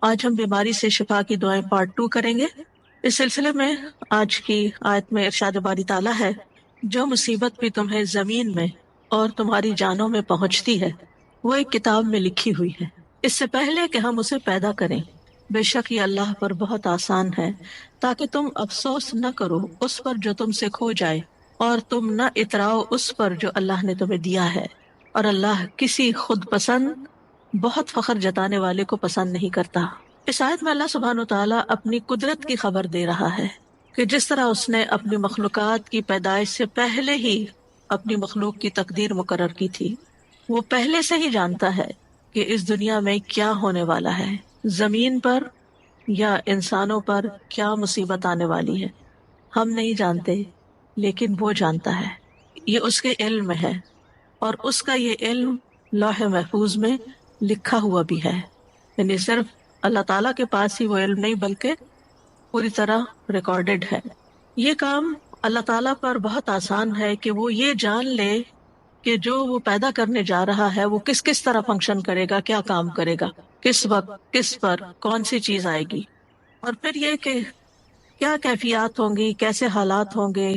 آج ہم بیماری سے شفا کی دعائیں پارٹ 2 کریں گے۔ اس سلسلے میں آج کی آیت میں ارشاد باری تعالیٰ ہے، جو مصیبت بھی تمہیں زمین میں اور تمہاری جانوں میں پہنچتی ہے وہ ایک کتاب میں لکھی ہوئی ہے، اس سے پہلے کہ ہم اسے پیدا کریں۔ بے شک یہ اللہ پر بہت آسان ہے، تاکہ تم افسوس نہ کرو اس پر جو تم سے کھو جائے، اور تم نہ اتراؤ اس پر جو اللہ نے تمہیں دیا ہے، اور اللہ کسی خود پسند بہت فخر جتانے والے کو پسند نہیں کرتا۔ اس آیت میں اللہ سبحانہ وتعالیٰ اپنی قدرت کی خبر دے رہا ہے کہ جس طرح اس نے اپنی مخلوقات کی پیدائش سے پہلے ہی اپنی مخلوق کی تقدیر مقرر کی تھی، وہ پہلے سے ہی جانتا ہے کہ اس دنیا میں کیا ہونے والا ہے، زمین پر یا انسانوں پر کیا مصیبت آنے والی ہے۔ ہم نہیں جانتے، لیکن وہ جانتا ہے، یہ اس کے علم میں ہے، اور اس کا یہ علم لوح محفوظ میں لکھا ہوا بھی ہے۔ یعنی صرف اللہ تعالیٰ کے پاس ہی وہ علم نہیں، بلکہ پوری طرح ریکارڈڈ ہے۔ یہ کام اللہ تعالیٰ پر بہت آسان ہے کہ وہ یہ جان لے کہ جو وہ پیدا کرنے جا رہا ہے وہ کس کس طرح فنکشن کرے گا، کیا کام کرے گا، کس وقت، کس پر، کون سی چیز آئے گی، اور پھر یہ کہ کیا کیفیات ہوں گی، کیسے حالات ہوں گے،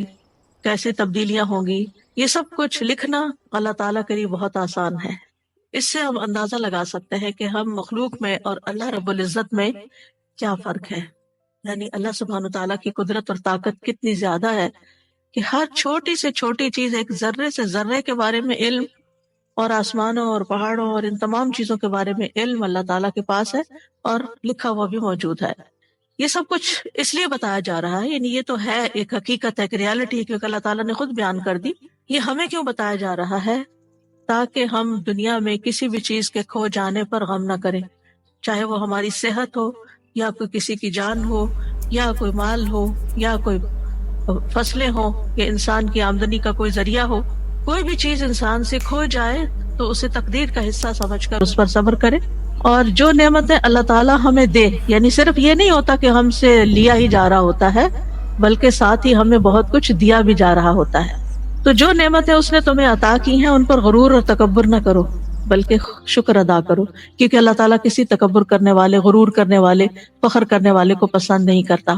کیسے تبدیلیاں ہوں گی۔ یہ سب کچھ لکھنا اللہ تعالیٰ کے لیے بہت آسان ہے۔ اس سے ہم اندازہ لگا سکتے ہیں کہ ہم مخلوق میں اور اللہ رب العزت میں کیا فرق ہے، یعنی اللہ سبحانہ تعالیٰ کی قدرت اور طاقت کتنی زیادہ ہے کہ ہر چھوٹی سے چھوٹی چیز، ایک ذرے سے ذرے کے بارے میں علم، اور آسمانوں اور پہاڑوں اور ان تمام چیزوں کے بارے میں علم اللہ تعالیٰ کے پاس ہے، اور لکھا ہوا بھی موجود ہے۔ یہ سب کچھ اس لیے بتایا جا رہا ہے، یعنی یہ تو ہے ایک حقیقت ہے، ایک ریالٹی ہے، کیونکہ اللہ تعالیٰ نے خود بیان کر دی۔ یہ ہمیں کیوں بتایا جا رہا ہے؟ تاکہ ہم دنیا میں کسی بھی چیز کے کھو جانے پر غم نہ کریں، چاہے وہ ہماری صحت ہو، یا کوئی کسی کی جان ہو، یا کوئی مال ہو، یا کوئی فصلیں ہوں، یا انسان کی آمدنی کا کوئی ذریعہ ہو۔ کوئی بھی چیز انسان سے کھو جائے تو اسے تقدیر کا حصہ سمجھ کر اس پر صبر کرے، اور جو نعمتیں اللہ تعالیٰ ہمیں دے، یعنی صرف یہ نہیں ہوتا کہ ہم سے لیا ہی جا رہا ہوتا ہے، بلکہ ساتھ ہی ہمیں بہت کچھ دیا بھی جا رہا ہوتا ہے۔ تو جو نعمتیں اس نے تمہیں عطا کی ہیں ان پر غرور اور تکبر نہ کرو، بلکہ شکر ادا کرو، کیونکہ اللہ تعالیٰ کسی تکبر کرنے والے، غرور کرنے والے، فخر کرنے والے کو پسند نہیں کرتا۔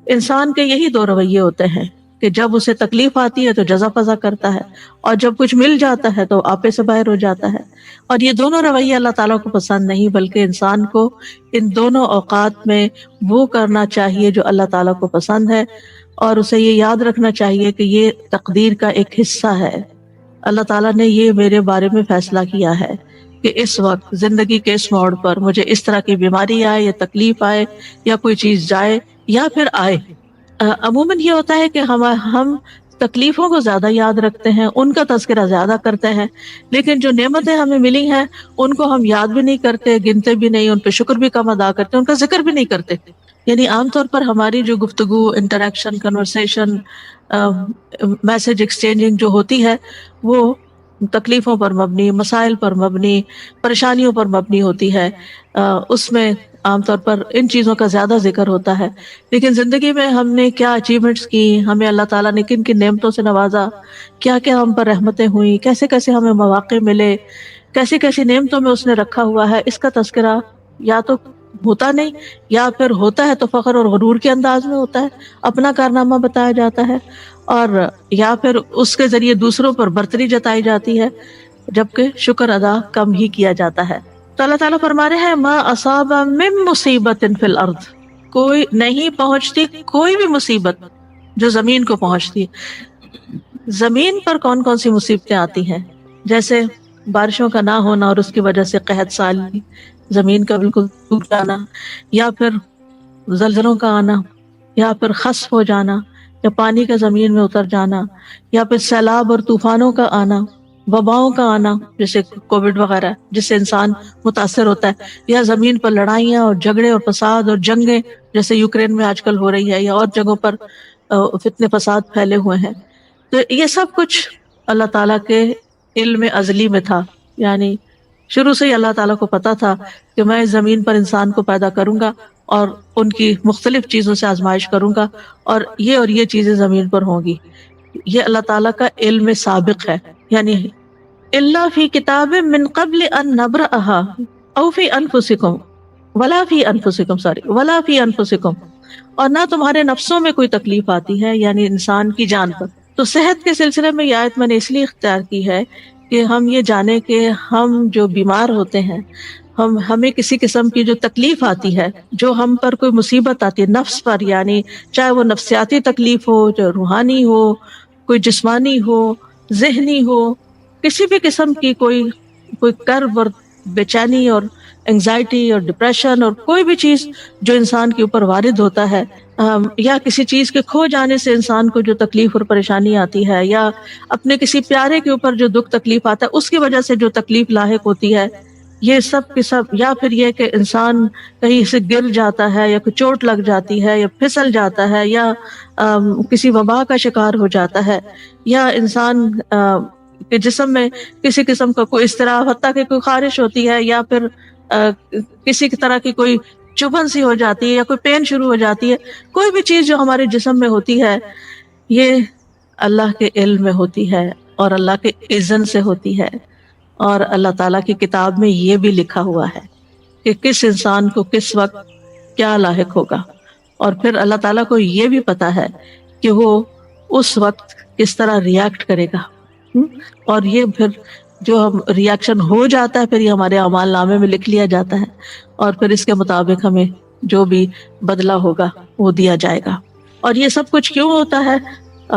انسان کے یہی دو رویے ہوتے ہیں کہ جب اسے تکلیف آتی ہے تو جزا فضا کرتا ہے، اور جب کچھ مل جاتا ہے تو آپے سے باہر ہو جاتا ہے۔ اور یہ دونوں رویے اللہ تعالیٰ کو پسند نہیں، بلکہ انسان کو ان دونوں اوقات میں وہ کرنا چاہیے جو اللہ تعالیٰ کو پسند ہے، اور اسے یہ یاد رکھنا چاہیے کہ یہ تقدیر کا ایک حصہ ہے۔ اللہ تعالیٰ نے یہ میرے بارے میں فیصلہ کیا ہے کہ اس وقت زندگی کے اس موڑ پر مجھے اس طرح کی بیماری آئے، یا تکلیف آئے، یا کوئی چیز جائے، یا پھر آئے۔ عموماً یہ ہوتا ہے کہ ہم تکلیفوں کو زیادہ یاد رکھتے ہیں، ان کا تذکرہ زیادہ کرتے ہیں، لیکن جو نعمتیں ہمیں ملی ہیں ان کو ہم یاد بھی نہیں کرتے، گنتے بھی نہیں، ان پہ شکر بھی کم ادا کرتے، ان کا ذکر بھی نہیں کرتے۔ یعنی عام طور پر ہماری جو گفتگو، انٹریکشن، کنورسیشن، میسج ایکسچینجنگ جو ہوتی ہے وہ تکلیفوں پر مبنی، مسائل پر مبنی، پریشانیوں پر مبنی ہوتی ہے۔ اس میں عام طور پر ان چیزوں کا زیادہ ذکر ہوتا ہے، لیکن زندگی میں ہم نے کیا اچیومنٹس کی، ہمیں اللہ تعالیٰ نے کن کن نعمتوں سے نوازا، کیا کیا ہم پر رحمتیں ہوئیں، کیسے کیسے ہمیں مواقع ملے، کیسی کیسی نعمتوں میں اس نے رکھا ہوا ہے، اس کا تذکرہ یا تو ہوتا نہیں، یا پھر ہوتا ہے تو فخر اور غرور کے انداز میں ہوتا ہے، اپنا کارنامہ بتایا جاتا ہے، اور یا پھر اس کے ذریعے دوسروں پر برتری جتائی جاتی ہے، جبکہ شکر ادا کم ہی کیا جاتا ہے۔ تو اللہ تعالیٰ فرما رہے ہیں ما اصاب من مصیبت فی الارض، کوئی نہیں پہنچتی کوئی بھی مصیبت جو زمین کو پہنچتی ہے۔ زمین پر کون کون سی مصیبتیں آتی ہیں؟ جیسے بارشوں کا نہ ہونا اور اس کی وجہ سے قحط سالی، زمین کا بالکل ٹوٹ جانا، یا پھر زلزلوں کا آنا، یا پھر خسف ہو جانا، یا پانی کا زمین میں اتر جانا، یا پھر سیلاب اور طوفانوں کا آنا، وباؤں کا آنا جیسے کووڈ وغیرہ جس سے انسان متاثر ہوتا ہے، یا زمین پر لڑائیاں اور جھگڑے اور فساد اور جنگیں جیسے یوکرین میں آج کل ہو رہی ہے، یا اور جگہوں پر فتنے فساد پھیلے ہوئے ہیں۔ تو یہ سب کچھ اللہ تعالیٰ کے علم ازلی میں تھا، یعنی شروع سے ہی اللہ تعالیٰ کو پتا تھا کہ میں اس زمین پر انسان کو پیدا کروں گا اور ان کی مختلف چیزوں سے آزمائش کروں گا، اور یہ چیزیں زمین پر ہوں گی۔ یہ اللہ تعالیٰ کا علم سابق ہے، یعنی الا فی کتاب من قبل ان نبرأها او فی انفسکم ولا فی انفسکم، ولا فی انفسکم، اور نہ تمہارے نفسوں میں کوئی تکلیف آتی ہے، یعنی انسان کی جان پر۔ تو صحت کے سلسلے میں یہ آیت میں نے اس لیے اختیار کی ہے کہ ہم یہ جانیں کہ ہم جو بیمار ہوتے ہیں، ہمیں کسی قسم کی جو تکلیف آتی ہے، جو ہم پر کوئی مصیبت آتی ہے نفس پر، یعنی چاہے وہ نفسیاتی تکلیف ہو، جو روحانی ہو، کوئی جسمانی ہو، ذہنی ہو، کسی بھی قسم کی کوئی کرب اور بے چینی اور انگزائٹی اور ڈپریشن اور کوئی بھی چیز جو انسان کے اوپر وارد ہوتا ہے، یا کسی چیز کے کھو جانے سے انسان کو جو تکلیف اور پریشانی آتی ہے، یا اپنے کسی پیارے کے اوپر جو دکھ تکلیف آتا ہے اس کی وجہ سے جو تکلیف لاحق ہوتی ہے، یہ سب کے سب، یا پھر یہ کہ انسان کہیں سے گر جاتا ہے، یا کوئی چوٹ لگ جاتی ہے، یا پھسل جاتا ہے، یا کسی وبا کا شکار ہو جاتا ہے، یا انسان کے جسم میں کسی قسم کا کوئی اضطراب، حتیٰ کہ کوئی خارش ہوتی ہے، یا پھر کسی طرح کی کوئی چبھن سی ہو جاتی ہے، یا کوئی پین شروع ہو جاتی ہے، کوئی بھی چیز جو ہمارے جسم میں ہوتی ہے، یہ اللہ کے علم میں ہوتی ہے اور اللہ کے اذن سے ہوتی ہے، اور اللہ تعالیٰ کی کتاب میں یہ بھی لکھا ہوا ہے کہ کس انسان کو کس وقت کیا لاحق ہوگا، اور پھر اللہ تعالیٰ کو یہ بھی پتا ہے کہ وہ اس وقت کس طرح ریاکٹ کرے گا، اور یہ پھر جو ہم ریاکشن ہو جاتا ہے پھر یہ ہمارے اعمال نامے میں لکھ لیا جاتا ہے، اور پھر اس کے مطابق ہمیں جو بھی بدلہ ہوگا وہ دیا جائے گا۔ اور یہ سب کچھ کیوں ہوتا ہے؟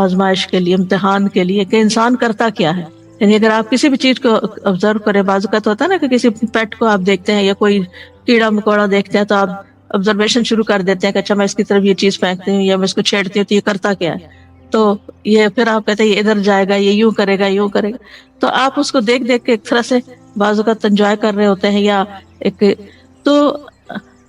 آزمائش کے لیے، امتحان کے لیے، کہ انسان کرتا کیا ہے۔ یعنی اگر آپ کسی بھی چیز کو آبزرو کریں، بعض اوقات ہوتا ہے نا کہ کسی پیٹ کو آپ دیکھتے ہیں یا کوئی کیڑا مکوڑا دیکھتے ہیں تو آپ آبزرویشن شروع کر دیتے ہیں کہ اچھا میں اس کی طرف یہ چیز پھینکتی ہوں یا میں اس کو چھیڑتی ہوں تو یہ کرتا کیا ہے، تو یہ پھر آپ کہتے ہیں یہ ادھر جائے گا، یہ یوں کرے گا، یوں کرے گا، تو آپ اس کو دیکھ دیکھ کے ایک طرح سے بعض اوقات انجوائے کر رہے ہوتے ہیں، یا ایک تو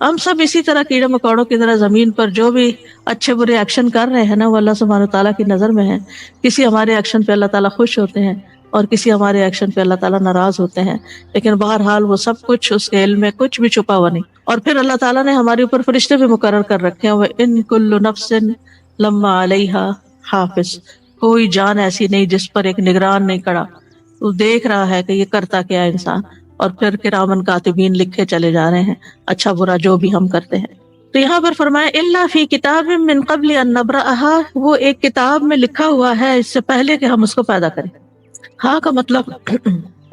ہم سب اسی طرح کیڑے مکوڑوں کی طرح زمین پر جو بھی اچھے برے ایکشن کر رہے ہیں نا، وہ اللہ سبحانہ تعالیٰ کی نظر میں ہے۔ کسی ہمارے ایکشن پہ اللہ تعالیٰ خوش ہوتے ہیں اور کسی ہمارے ایکشن پہ اللہ تعالیٰ ناراض ہوتے ہیں، لیکن بہرحال وہ سب کچھ اس کے علم میں کچھ بھی چھپا ہوا نہیں۔ اور پھر اللہ تعالیٰ نے ہمارے اوپر فرشتے بھی مقرر کر رکھے ہیں، وَإِن كُلُّ نَفْسٍ لَمَّا عَلَيْهَا حافظ، کوئی جان ایسی نہیں جس پر ایک نگران نہیں کھڑا، وہ دیکھ رہا ہے کہ یہ کرتا کیا ہے انسان، اور پھر کرامن کاتبین لکھے چلے جا رہے ہیں اچھا برا جو بھی ہم کرتے ہیں۔ تو یہاں پر فرمایا الا فی کتاب من قبل ان نبرأها، وہ ایک کتاب میں لکھا ہوا ہے اس سے پہلے کہ ہم اس کو پیدا کریں۔ ہاں کا مطلب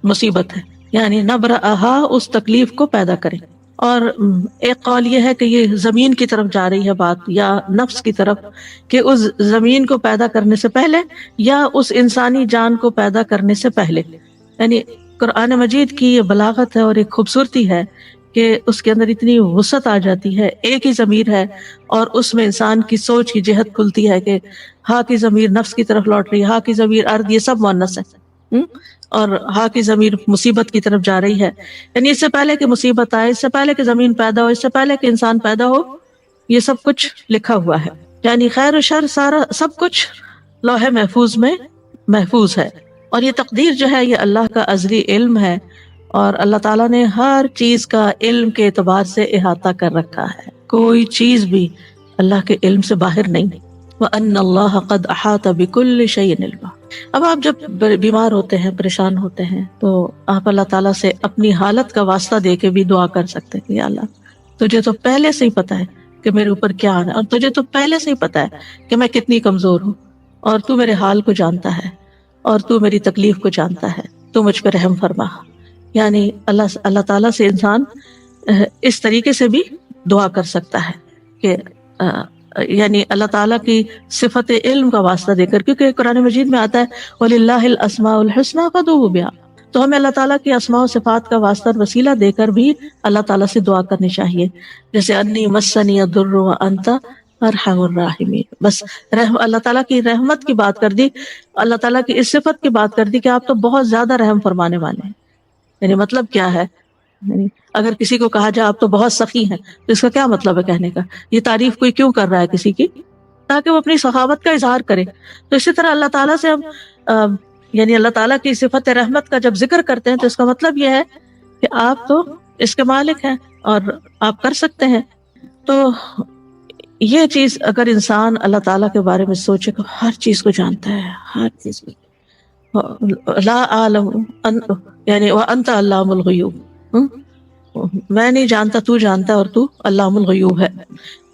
مصیبت ہے، یعنی نبرأها، اس تکلیف کو پیدا کریں۔ اور ایک قول یہ ہے کہ یہ زمین کی طرف جا رہی ہے بات، یا نفس کی طرف، کہ اس زمین کو پیدا کرنے سے پہلے یا اس انسانی جان کو پیدا کرنے سے پہلے۔ یعنی قرآن مجید کی یہ بلاغت ہے اور ایک خوبصورتی ہے کہ اس کے اندر اتنی وسعت آ جاتی ہے، ایک ہی ضمیر ہے اور اس میں انسان کی سوچ کی جہت کھلتی ہے کہ ہاں کی ضمیر نفس کی طرف لوٹ رہی ہے، ہاں کی ضمیر ارض، یہ سب مؤنث ہے، اور ہاں کی ضمیر مصیبت کی طرف جا رہی ہے۔ یعنی اس سے پہلے کہ مصیبت آئے، اس سے پہلے کہ زمین پیدا ہو، اس سے پہلے کہ انسان پیدا ہو، یہ سب کچھ لکھا ہوا ہے، یعنی خیر و شر سارا سب کچھ لوح محفوظ میں محفوظ ہے۔ اور یہ تقدیر جو ہے یہ اللہ کا ازلی علم ہے، اور اللہ تعالیٰ نے ہر چیز کا علم کے اعتبار سے احاطہ کر رکھا ہے، کوئی چیز بھی اللہ کے علم سے باہر نہیں۔ وَأَنَّ اللَّهَ قَدْ أَحَاطَ بِكُلِّ شَيْءٍ عِلْمًا۔ اب آپ جب بیمار ہوتے ہیں، پریشان ہوتے ہیں، تو آپ اللہ تعالیٰ سے اپنی حالت کا واسطہ دے کے بھی دعا کر سکتے ہیں کہ یا اللہ تجھے تو پہلے سے ہی پتا ہے کہ میرے اوپر کیا آنا ہے، اور تجھے تو پہلے سے ہی پتا ہے کہ میں کتنی کمزور ہوں، اور تو میرے حال کو جانتا ہے، اور تو میری تکلیف کو جانتا ہے، تو مجھ پہ رحم فرما۔ یعنی اللہ تعالیٰ سے انسان اس طریقے سے بھی دعا کر سکتا ہے کہ یعنی اللہ تعالیٰ کی صفت علم کا واسطہ دے کر، کیونکہ قرآن مجید میں آتا ہے وَلِلَّهِ الْأَسْمَاءُ الْحُسْنَىٰ فَادْعُوهُ بِهَا، تو ہمیں اللہ تعالیٰ کی اسماء و صفات کا واسطہ اور وسیلہ دے کر بھی اللہ تعالیٰ سے دعا کرنی چاہیے، جیسے انی مسنی الضر وانت ارحم الراحمین۔ بس اللہ تعالیٰ کی رحمت کی بات کر دی، اللہ تعالیٰ کی اس صفت کی بات کر دی کہ آپ تو بہت زیادہ رحم فرمانے والے ہیں۔ یعنی مطلب کیا ہے؟ یعنی اگر کسی کو کہا جائے آپ تو بہت سخی ہیں تو اس کا کیا مطلب ہے کہنے کا؟ یہ تعریف کوئی کیوں کر رہا ہے کسی کی؟ تاکہ وہ اپنی سخاوت کا اظہار کرے۔ تو اسی طرح اللہ تعالیٰ سے ہم یعنی اللہ تعالیٰ کی صفت رحمت کا جب ذکر کرتے ہیں تو اس کا مطلب یہ ہے کہ آپ تو اس کے مالک ہیں اور آپ کر سکتے ہیں۔ تو یہ چیز اگر انسان اللہ تعالیٰ کے بارے میں سوچے کہ ہر چیز کو جانتا ہے، ہر چیز کو، لا عالم یعنی وانت علام الغیوب، میں نہیں جانتا، تو جانتا ہے، اور تو علام الغیوب ہے۔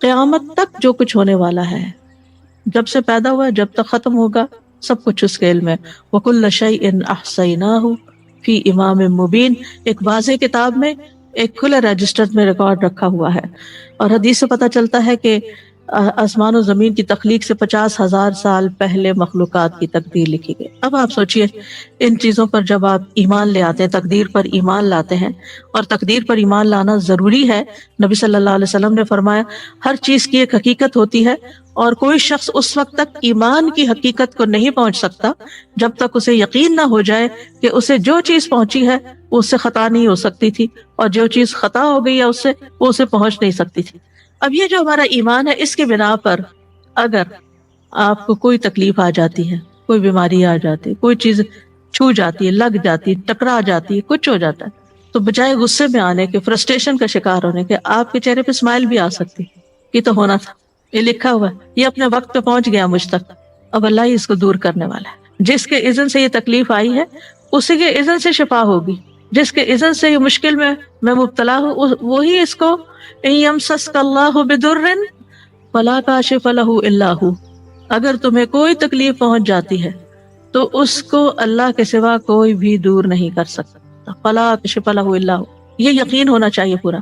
قیامت تک جو کچھ ہونے والا ہے، جب سے پیدا ہوا جب تک ختم ہوگا، سب کچھ اس کے علم ہے۔ وَكُلَّ شَيْءٍ أَحْصَيْنَاهُ فِي إِمَامٍ مُبِينٍ، ایک واضح کتاب میں، ایک کھلے رجسٹر میں ریکارڈ رکھا ہوا ہے۔ اور حدیث سے پتہ چلتا ہے کہ آسمان و زمین کی تخلیق سے 50,000 سال پہلے مخلوقات کی تقدیر لکھی گئی۔ اب آپ سوچئے ان چیزوں پر جب آپ ایمان لے آتے ہیں، تقدیر پر ایمان لاتے ہیں، اور تقدیر پر ایمان لانا ضروری ہے۔ نبی صلی اللہ علیہ وسلم نے فرمایا ہر چیز کی ایک حقیقت ہوتی ہے، اور کوئی شخص اس وقت تک ایمان کی حقیقت کو نہیں پہنچ سکتا جب تک اسے یقین نہ ہو جائے کہ اسے جو چیز پہنچی ہے وہ اس سے خطا نہیں ہو سکتی تھی، اور جو چیز خطا ہو گئی ہے اس سے، وہ اسے پہنچ نہیں سکتی تھی۔ اب یہ جو ہمارا ایمان ہے، اس کی بنا پر اگر آپ کو کوئی تکلیف آ جاتی ہے، کوئی بیماری آ جاتی ہے، کوئی چیز چھو جاتی ہے، لگ جاتی ہے، ٹکرا جاتی ہے، کچھ ہو جاتا ہے، تو بجائے غصے میں آنے کے، فرسٹریشن کا شکار ہونے کے، آپ کے چہرے پہ اسمائل بھی آ سکتی، یہ تو ہونا تھا، یہ لکھا ہوا ہے، یہ اپنے وقت پہ پہنچ گیا مجھ تک، اب اللہ ہی اس کو دور کرنے والا ہے۔ جس کے اذن سے یہ تکلیف آئی ہے اسی کے اذن سے شفا ہوگی، جس کے اذن سے یہ مشکل میں مبتلا ہوں وہی اس کو ان یمسسک اللہ بدر فلا کاشف لہ الا ہو، اگر تمہیں کوئی تکلیف پہنچ جاتی ہے تو اس کو اللہ کے سوا کوئی بھی دور نہیں کر سکتا، فلا کاشف لہ الا ہو، یہ یقین ہونا چاہیے پورا۔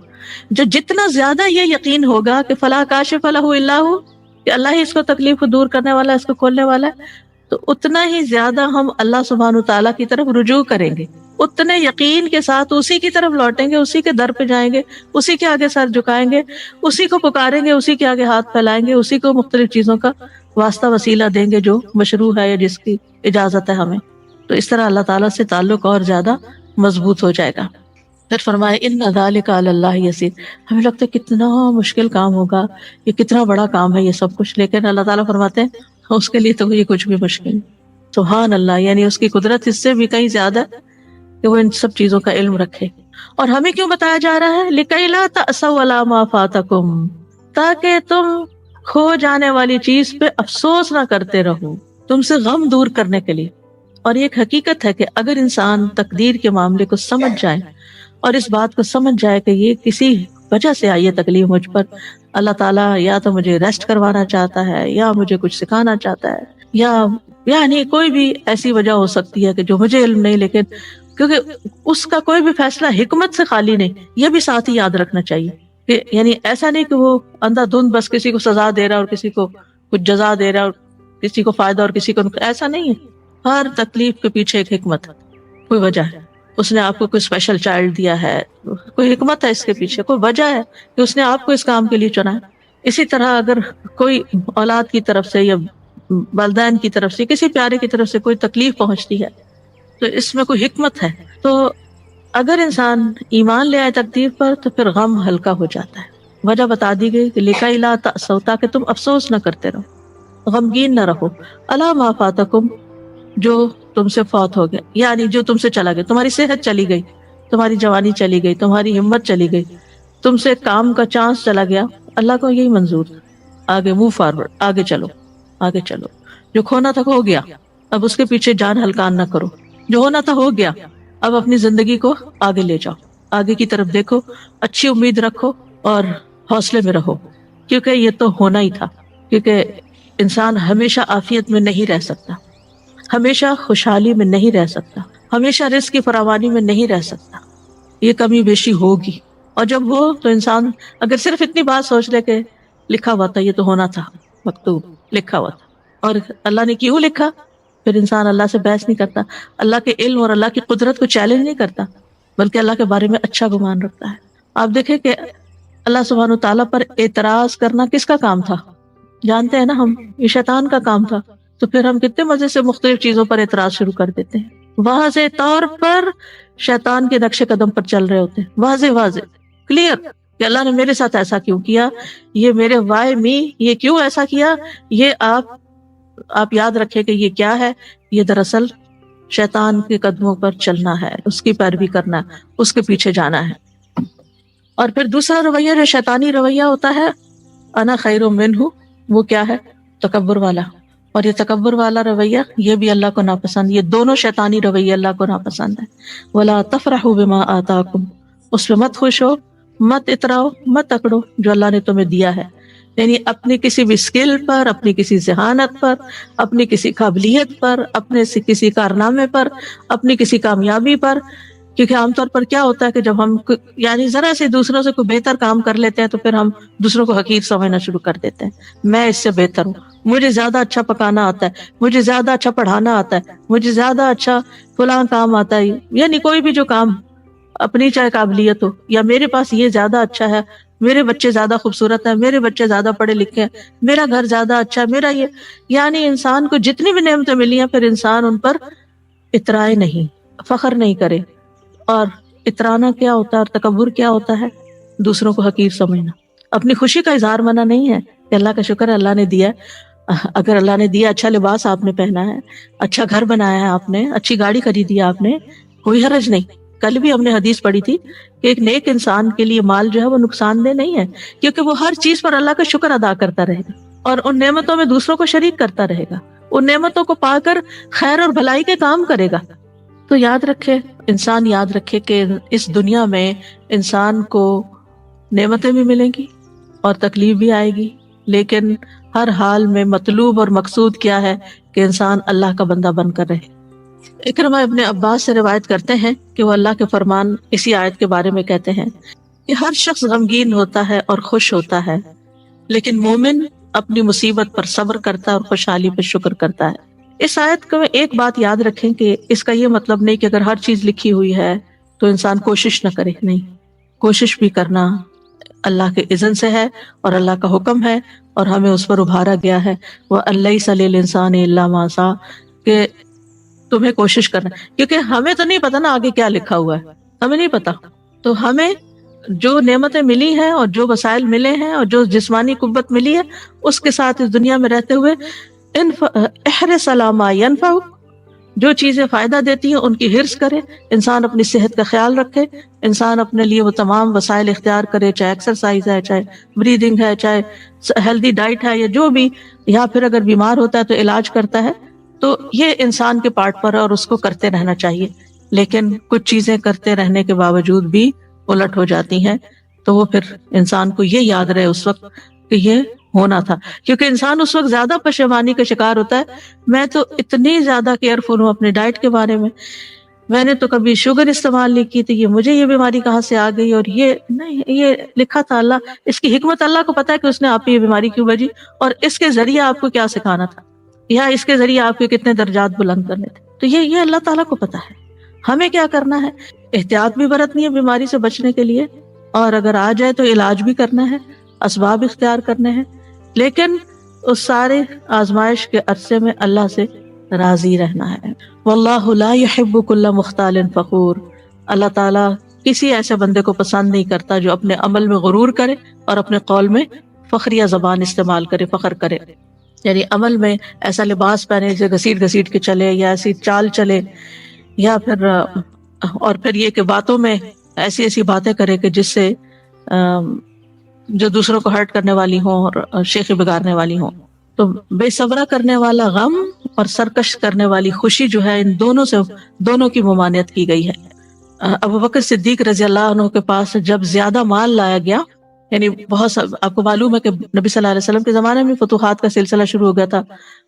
جو جتنا زیادہ یہ یقین ہوگا کہ فلا کاشف لہ الا ہو، کہ اللہ ہی اس کو تکلیف کو دور کرنے والا ہے، اس کو کھولنے والا ہے، تو اتنا ہی زیادہ ہم اللہ سبحانہ تعالیٰ کی طرف رجوع کریں گے، اتنے یقین کے ساتھ اسی کی طرف لوٹیں گے، اسی کے در پہ جائیں گے، اسی کے آگے سر جھکائیں گے، اسی کو پکاریں گے، اسی کے آگے ہاتھ پھیلائیں گے، اسی کو مختلف چیزوں کا واسطہ وسیلہ دیں گے جو مشروع ہے یا جس کی اجازت ہے ہمیں۔ تو اس طرح اللہ تعالیٰ سے تعلق اور زیادہ مضبوط ہو جائے گا۔ پھر فرمائے ان ذالک علی اللہ یسیر، ہمیں لگتا ہے کتنا مشکل کام ہوگا، یہ کتنا بڑا کام ہے یہ سب کچھ، لیکن اللہ تعالیٰ فرماتے ہیں اس کے لیے تو یہ کچھ بھی مشکل نہیں۔ سبحان اللہ، یعنی اس کی قدرت اس سے بھی کہیں زیادہ ہے کہ وہ ان سب چیزوں کا علم رکھے۔ اور ہمیں کیوں بتایا جا رہا ہے؟ لِكَيْ لَا تَأْسَوْا عَلَىٰ مَا فَاتَكُمْ، تاکہ تم کھو جانے والی چیز پہ افسوس نہ کرتے رہو، تم سے غم دور کرنے کے لیے۔ اور یہ ایک حقیقت ہے کہ اگر انسان تقدیر کے معاملے کو سمجھ جائے اور اس بات کو سمجھ جائے کہ یہ کسی وجہ سے آئی ہے تکلیف مجھ پر، اللہ تعالیٰ یا تو مجھے ریسٹ کروانا چاہتا ہے، یا مجھے کچھ سکھانا چاہتا ہے، یا یعنی کوئی بھی ایسی وجہ ہو سکتی ہے کہ جو مجھے علم نہیں، لیکن کیونکہ اس کا کوئی بھی فیصلہ حکمت سے خالی نہیں، یہ بھی ساتھ ہی یاد رکھنا چاہیے کہ یعنی ایسا نہیں کہ وہ اندھا دھند بس کسی کو سزا دے رہا ہے اور کسی کو کچھ جزا دے رہا ہے اور کسی کو فائدہ اور کسی کو ایسا نہیں ہے۔ ہر تکلیف کے پیچھے ایک حکمت ہے، کوئی وجہ ہے، اس نے آپ کو کوئی اسپیشل چائلڈ دیا ہے، کوئی حکمت ہے اس کے پیچھے، کوئی وجہ ہے کہ اس نے آپ کو اس کام کے لیے چنا ہے۔ اسی طرح اگر کوئی اولاد کی طرف سے یا والدین کی طرف سے، کسی پیارے کی طرف سے کوئی تکلیف پہنچتی ہے تو اس میں کوئی حکمت ہے۔ تو اگر انسان ایمان لے آئے تقدیر پر تو پھر غم ہلکا ہو جاتا ہے۔ وجہ بتا دی گئی کہ لِكَيْ لَا تَأْسَوْا، تاکہ تم افسوس نہ کرتے رہو، غمگین نہ رہو، عَلَىٰ مَا فَاتَكُمْ، جو تم سے فوت ہو گیا، یعنی جو تم سے چلا گیا، تمہاری صحت چلی گئی، تمہاری جوانی چلی گئی، تمہاری ہمت چلی گئی، تم سے کام کا چانس چلا گیا، اللہ کو یہی منظور، آگے موو فارورڈ، آگے چلو، آگے چلو، جو کھونا تھا ہو گیا، اب اس کے پیچھے جان ہلکان نہ کرو، جو ہونا تھا ہو گیا، اب اپنی زندگی کو آگے لے جاؤ، آگے کی طرف دیکھو، اچھی امید رکھو اور حوصلے میں رہو، کیونکہ یہ تو ہونا ہی تھا، کیونکہ انسان ہمیشہ عافیت میں نہیں رہ سکتا، ہمیشہ خوشحالی میں نہیں رہ سکتا، ہمیشہ رزق کی فراوانی میں نہیں رہ سکتا، یہ کمی بیشی ہوگی، اور جب ہو تو انسان اگر صرف اتنی بات سوچ لے کہ لکھا ہوا تھا، یہ تو ہونا تھا، مکتوب لکھا ہوا تھا، اور اللہ نے کیوں لکھا، پھر انسان اللہ سے بحث نہیں کرتا، اللہ کے علم اور اللہ کی قدرت کو چیلنج نہیں کرتا، بلکہ اللہ کے بارے میں اچھا گمان رکھتا ہے۔ آپ دیکھیں کہ اللہ سبحانہ تعالیٰ پر اعتراض کرنا کس کا کام تھا؟ جانتے ہیں نا ہم، یہ شیطان کا کام تھا، تو پھر ہم کتنے مزے سے مختلف چیزوں پر اعتراض شروع کر دیتے ہیں، واضح طور پر شیطان کے نقش قدم پر چل رہے ہوتے ہیں، واضح کلیئر کہ اللہ نے میرے ساتھ ایسا کیوں کیا، یہ میرے وائی می، یہ کیوں ایسا کیا، یہ آپ یاد رکھیں کہ یہ کیا ہے، یہ دراصل شیطان کے قدموں پر چلنا ہے، اس کی پیروی کرنا ہے، اس کے پیچھے جانا ہے۔ اور پھر دوسرا رویہ جو شیطانی رویہ ہوتا ہے، انا خیر منہ، وہ کیا ہے؟ تکبر والا، اور یہ تکبر والا رویہ یہ بھی اللہ کو ناپسند، یہ دونوں شیطانی رویے اللہ کو ناپسند ہے۔ وَلَا تَفْرَحُوا بِمَا آتَاكُمْ، اس پہ مت خوش ہو، مت اتراؤ، مت اکڑو جو اللہ نے تمہیں دیا ہے. یعنی اپنی کسی بھی اسکل پر، اپنی کسی ذہانت پر، اپنی کسی قابلیت پر، اپنے کسی کارنامے پر، اپنی کسی کامیابی پر. کیونکہ عام طور پر کیا ہوتا ہے کہ جب ہم یعنی ذرا سے دوسروں سے کوئی بہتر کام کر لیتے ہیں تو پھر ہم دوسروں کو حقیر سمجھنا شروع کر دیتے ہیں. میں اس سے بہتر ہوں، مجھے زیادہ اچھا پکانا آتا ہے، مجھے زیادہ اچھا پڑھانا آتا ہے، مجھے زیادہ اچھا فلاں کام آتا ہے. یعنی کوئی بھی جو کام اپنی چاہے قابلیت ہو، یا میرے پاس یہ زیادہ اچھا ہے، میرے بچے زیادہ خوبصورت ہیں، میرے بچے زیادہ پڑھے لکھے ہیں، میرا گھر زیادہ اچھا ہے، میرا یہ. یعنی انسان کو جتنی بھی نعمتیں ملی ہیں پھر انسان ان پر اترائے نہیں، فخر نہیں کرے. اور اترانا کیا ہوتا ہے اور تکبر کیا ہوتا ہے؟ دوسروں کو حقیر سمجھنا. اپنی خوشی کا اظہار منع نہیں ہے کہ اللہ کا شکر ہے اللہ نے دیا. اگر اللہ نے دیا، اچھا لباس آپ نے پہنا ہے، اچھا گھر بنایا ہے آپ نے، اچھی گاڑی خریدی ہے آپ نے، کوئی حرج نہیں. کل بھی ہم نے حدیث پڑھی تھی کہ ایک نیک انسان کے لیے مال جو ہے وہ نقصان دہ نہیں ہے، کیونکہ وہ ہر چیز پر اللہ کا شکر ادا کرتا رہے گا اور ان نعمتوں میں دوسروں کو شریک کرتا رہے گا، ان نعمتوں کو پا کر خیر اور بھلائی کے کام کرے گا. تو یاد رکھے، انسان یاد رکھے کہ اس دنیا میں انسان کو نعمتیں بھی ملیں گی اور تکلیف بھی آئے گی، لیکن ہر حال میں مطلوب اور مقصود کیا ہے کہ انسان اللہ کا بندہ بن کر رہے. اکرمہ ابن عباس سے روایت کرتے ہیں کہ وہ اللہ کے فرمان اسی آیت کے بارے میں کہتے ہیں کہ ہر شخص غمگین ہوتا ہے اور خوش ہوتا ہے، لیکن مومن اپنی مصیبت پر صبر کرتا ہے اور خوشحالی پر شکر کرتا ہے. اس آیت کو ایک بات یاد رکھیں کہ اس کا یہ مطلب نہیں کہ اگر ہر چیز لکھی ہوئی ہے تو انسان کوشش نہ کرے. نہیں، کوشش بھی کرنا اللہ کے اذن سے ہے اور اللہ کا حکم ہے اور ہمیں اس پر ابھارا گیا ہے. وَأَن لَيْسَ لِلْإِنسَانِ إِلَّا مَا سَعَىٰ، کہ تمہیں کوشش کرنا، کیونکہ ہمیں تو نہیں پتا نا آگے کیا لکھا ہوا ہے، ہمیں نہیں پتا. تو ہمیں جو نعمتیں ملی ہیں اور جو وسائل ملے ہیں اور جو جسمانی قوت ملی ہے اس کے ساتھ اس دنیا میں رہتے ہوئے احرص علی ما ینفعک، جو چیزیں فائدہ دیتی ہیں ان کی حرص کرے. انسان اپنی صحت کا خیال رکھے، انسان اپنے لیے وہ تمام وسائل اختیار کرے، چاہے ایکسرسائز ہے، چاہے بریدنگ ہے، چاہے ہیلدی ڈائٹ ہے، یا جو بھی، یا پھر اگر بیمار ہوتا ہے تو علاج کرتا ہے. تو یہ انسان کے پارٹ پر ہے اور اس کو کرتے رہنا چاہیے. لیکن کچھ چیزیں کرتے رہنے کے باوجود بھی الٹ ہو جاتی ہیں، تو وہ پھر انسان کو یہ یاد رہے اس وقت کہ یہ ہونا تھا. کیونکہ انسان اس وقت زیادہ پشیمانی کا شکار ہوتا ہے. میں تو اتنی زیادہ کیئرفل ہوں اپنے ڈائٹ کے بارے میں نے تو کبھی شوگر استعمال نہیں کی تھی، یہ مجھے یہ بیماری کہاں سے آ گئی، اور یہ نہیں، یہ لکھا تھا اللہ، اس کی حکمت اللہ کو پتا ہے کہ اس نے آپ کو یہ بیماری کیوں بھیجی اور اس کے ذریعے آپ کو کیا سکھانا تھا، یا اس کے ذریعے آپ کے کتنے درجات بلند کرنے تھے. تو یہ اللہ تعالیٰ کو پتا ہے. ہمیں کیا کرنا ہے؟ احتیاط بھی برتنی ہے بیماری سے بچنے کے لیے، اور اگر آ جائے تو علاج بھی کرنا ہے، اسباب اختیار کرنے ہیں، لیکن اس سارے آزمائش کے عرصے میں اللہ سے راضی رہنا ہے. واللہ لا يحب كل مختال فخور، اللہ تعالیٰ کسی ایسے بندے کو پسند نہیں کرتا جو اپنے عمل میں غرور کرے اور اپنے قول میں فخریہ زبان استعمال کرے، فخر کرے. یعنی عمل میں ایسا لباس پہنے جو گھسیٹ گھسیٹ کے چلے، یا ایسی چال چلے، یا پھر اور پھر یہ کہ باتوں میں ایسی ایسی باتیں کرے کہ جس سے جو دوسروں کو ہرٹ کرنے والی ہوں اور شیخی بگاڑنے والی ہوں. تو بے صبرا کرنے والا غم اور سرکش کرنے والی خوشی جو ہے، ان دونوں کی ممانعت کی گئی ہے. ابو بکر صدیق رضی اللہ عنہ کے پاس جب زیادہ مال لایا گیا، یعنی بہت آپ کو معلوم ہے کہ نبی صلی اللہ علیہ وسلم کے زمانے میں فتوحات کا سلسلہ شروع ہو گیا تھا،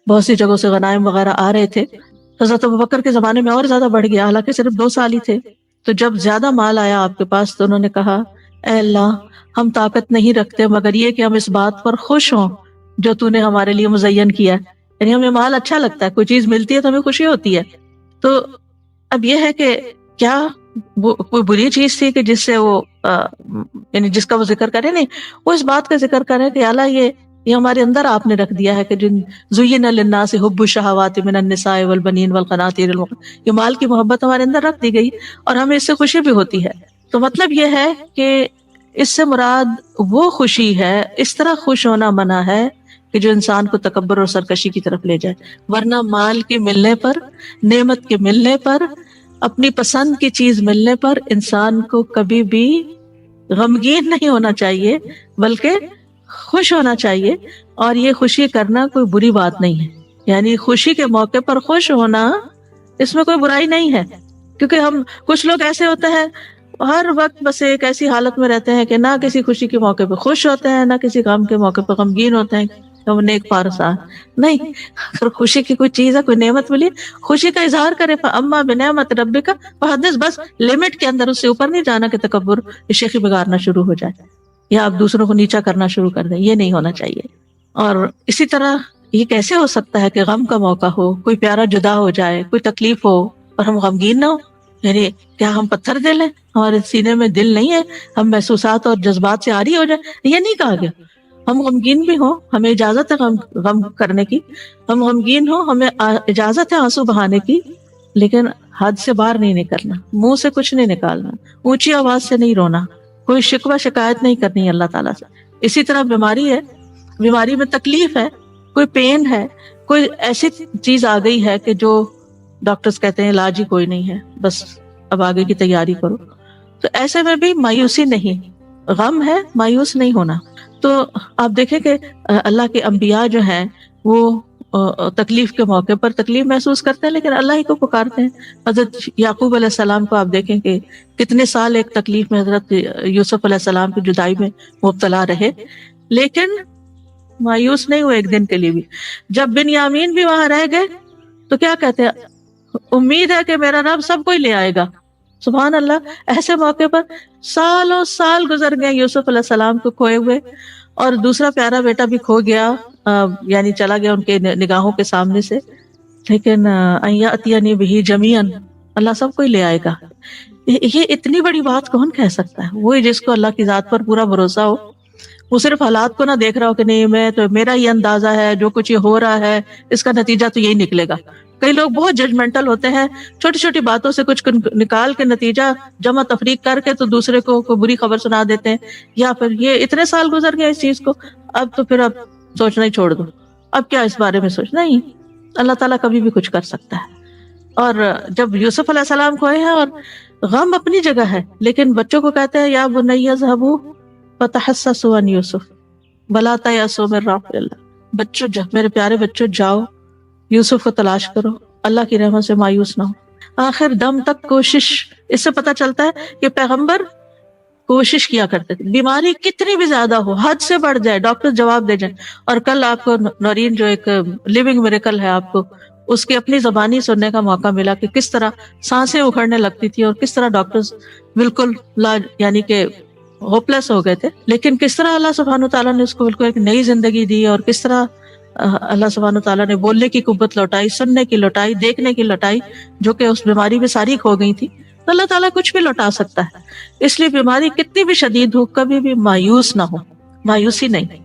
بہت سی جگہوں سے غنائم وغیرہ آ رہے تھے. حضرت ابو بکر کے زمانے میں اور زیادہ بڑھ گیا، حالانکہ صرف 2 سال ہی تھے. تو جب زیادہ مال آیا آپ کے پاس تو انہوں نے کہا، اے اللہ، ہم طاقت نہیں رکھتے مگر یہ کہ ہم اس بات پر خوش ہوں جو تو نے ہمارے لیے مزین کیا ہے. یعنی ہمیں مال اچھا لگتا ہے، کوئی چیز ملتی ہے تو ہمیں خوشی ہوتی ہے. تو اب یہ ہے کہ کیا وہ کوئی بری چیز تھی کہ جس سے وہ یعنی جس کا وہ ذکر کرے؟ نہیں، وہ اس بات کا ذکر کرے کہ اللہ یہ ہمارے اندر آپ نے رکھ دیا ہے کہ جن زین للناس حب الشہوات من النساء والبنین والقناطیر یہ مال کی محبت ہمارے اندر رکھ دی گئی اور ہمیں اس سے خوشی بھی ہوتی ہے. تو مطلب یہ ہے کہ اس سے مراد وہ خوشی ہے، اس طرح خوش ہونا منع ہے کہ جو انسان کو تکبر اور سرکشی کی طرف لے جائے. ورنہ مال کے ملنے پر، نعمت کے ملنے پر، اپنی پسند کی چیز ملنے پر انسان کو کبھی بھی غمگین نہیں ہونا چاہیے بلکہ خوش ہونا چاہیے. اور یہ خوشی کرنا کوئی بری بات نہیں ہے، یعنی خوشی کے موقع پر خوش ہونا اس میں کوئی برائی نہیں ہے. کیونکہ کچھ لوگ ایسے ہوتے ہیں ہر وقت بس ایک ایسی حالت میں رہتے ہیں کہ نہ کسی خوشی کے موقع پہ خوش ہوتے ہیں، نہ کسی غم کے موقع پہ غمگین ہوتے ہیں کہ ہم نیک پارسا نہیں. اگر خوشی کی کوئی چیز ہے، کوئی نعمت ملی، خوشی کا اظہار کرے. فاما بنعمت ربک فحدث، بس لمٹ کے اندر، اس سے اوپر نہیں جانا کہ تکبر شیخی بگاڑنا شروع ہو جائے یا آپ دوسروں کو نیچا کرنا شروع کر دیں. یہ نہیں ہونا چاہیے. اور اسی طرح یہ کیسے ہو سکتا ہے کہ غم کا موقع ہو، کوئی پیارا جدا ہو جائے، کوئی تکلیف ہو اور ہم غمگین نہ ہو؟ یعنی کیا ہم پتھر دل ہیں، ہمارے سینے میں دل نہیں ہے، ہم محسوسات اور جذبات سے عاری ہو جائیں؟ یہ نہیں کہا گیا. ہم غمگین بھی ہوں، ہمیں اجازت ہے غم کرنے کی، ہم غمگین ہوں، ہمیں اجازت ہے آنسو بہانے کی، لیکن حد سے باہر نہیں نکلنا، منہ سے کچھ نہیں نکالنا، اونچی آواز سے نہیں رونا، کوئی شکوہ شکایت نہیں کرنی اللہ تعالیٰ سے. اسی طرح بیماری ہے، بیماری میں تکلیف ہے، کوئی پین ہے، کوئی ایسی چیز آ گئی ہے کہ جو ڈاکٹرز کہتے ہیں علاج ہی کوئی نہیں ہے، بس اب آگے کی تیاری کرو، تو ایسے میں بھی مایوسی نہیں، غم ہے، مایوس نہیں ہونا. تو آپ دیکھیں کہ اللہ کے انبیاء جو ہیں وہ تکلیف کے موقع پر تکلیف محسوس کرتے ہیں لیکن اللہ ہی کو پکارتے ہیں. حضرت یعقوب علیہ السلام کو آپ دیکھیں کہ کتنے سال ایک تکلیف میں، حضرت یوسف علیہ السلام کی جدائی میں مبتلا رہے، لیکن مایوس نہیں ہوئے ایک دن کے لیے بھی. جب بنیامین بھی وہاں رہ گئے تو کیا کہتے ہیں، امید ہے کہ میرا رب سب کو ہی لے آئے گا. سبحان اللہ. ایسے موقع پر سالوں سال گزر گئے یوسف علیہ السلام کو کھوئے ہوئے، اور دوسرا پیارا بیٹا بھی کھو گیا، یعنی چلا گیا ان کے نگاہوں کے سامنے سے، لیکن ان یاتینی بہ جمیعا، اللہ سب کو ہی لے آئے گا. یہ اتنی بڑی بات کون کہہ سکتا ہے؟ وہی جس کو اللہ کی ذات پر پورا بھروسہ ہو، وہ صرف حالات کو نہ دیکھ رہا ہو کہ نہیں میں تو، میرا یہ اندازہ ہے، جو کچھ یہ ہو رہا ہے اس کا نتیجہ تو یہی نکلے گا. کئی لوگ بہت ججمنٹل ہوتے ہیں، چھوٹی چھوٹی باتوں سے کچھ نکال کے نتیجہ جمع تفریق کر کے تو دوسرے کو کوئی بری خبر سنا دیتے ہیں، یا پھر یہ اتنے سال گزر گئے اس چیز کو، اب تو پھر اب سوچنا ہی چھوڑ دو، اب کیا اس بارے میں سوچنا. نہیں، اللہ تعالیٰ کبھی بھی کچھ کر سکتا ہے. اور جب یوسف علیہ السلام کو ہے، اور غم اپنی جگہ ہے، لیکن بچوں کو کہتے ہیں یا بنی اذهبوا فتحسسوا عن یوسف ولا تیأسوا من روح اللہ، بچوں میرے پیارے بچوں جاؤ یوسف کو تلاش کرو، اللہ کی رحمت سے مایوس نہ ہو. آخر دم تک کوشش. اس سے پتہ چلتا ہے کہ پیغمبر کوشش کیا کرتے تھے، بیماری کتنی بھی زیادہ ہو، حد سے بڑھ جائے، ڈاکٹر جواب دے جائیں. اور کل آپ کو نورین جو ایک لیونگ میریکل ہے، آپ کو اس کی اپنی زبانی سننے کا موقع ملا کہ کس طرح سانسیں اکھڑنے لگتی تھی اور کس طرح ڈاکٹرز بالکل یعنی کہ ہوپلیس ہو گئے تھے، لیکن کس طرح اللہ سبحانہ تعالیٰ نے اس کو بالکل ایک نئی زندگی دی، اور کس طرح اللہ سبحانہ تعالیٰ نے بولنے کی قوت لوٹائی، سننے کی لوٹائی، دیکھنے کی لوٹائی، جو کہ اس بیماری میں ساری کھو گئی تھی. تو اللہ تعالیٰ کچھ بھی لوٹا سکتا ہے. اس لیے بیماری کتنی بھی شدید ہو، کبھی بھی مایوس نہ ہو، مایوسی نہیں،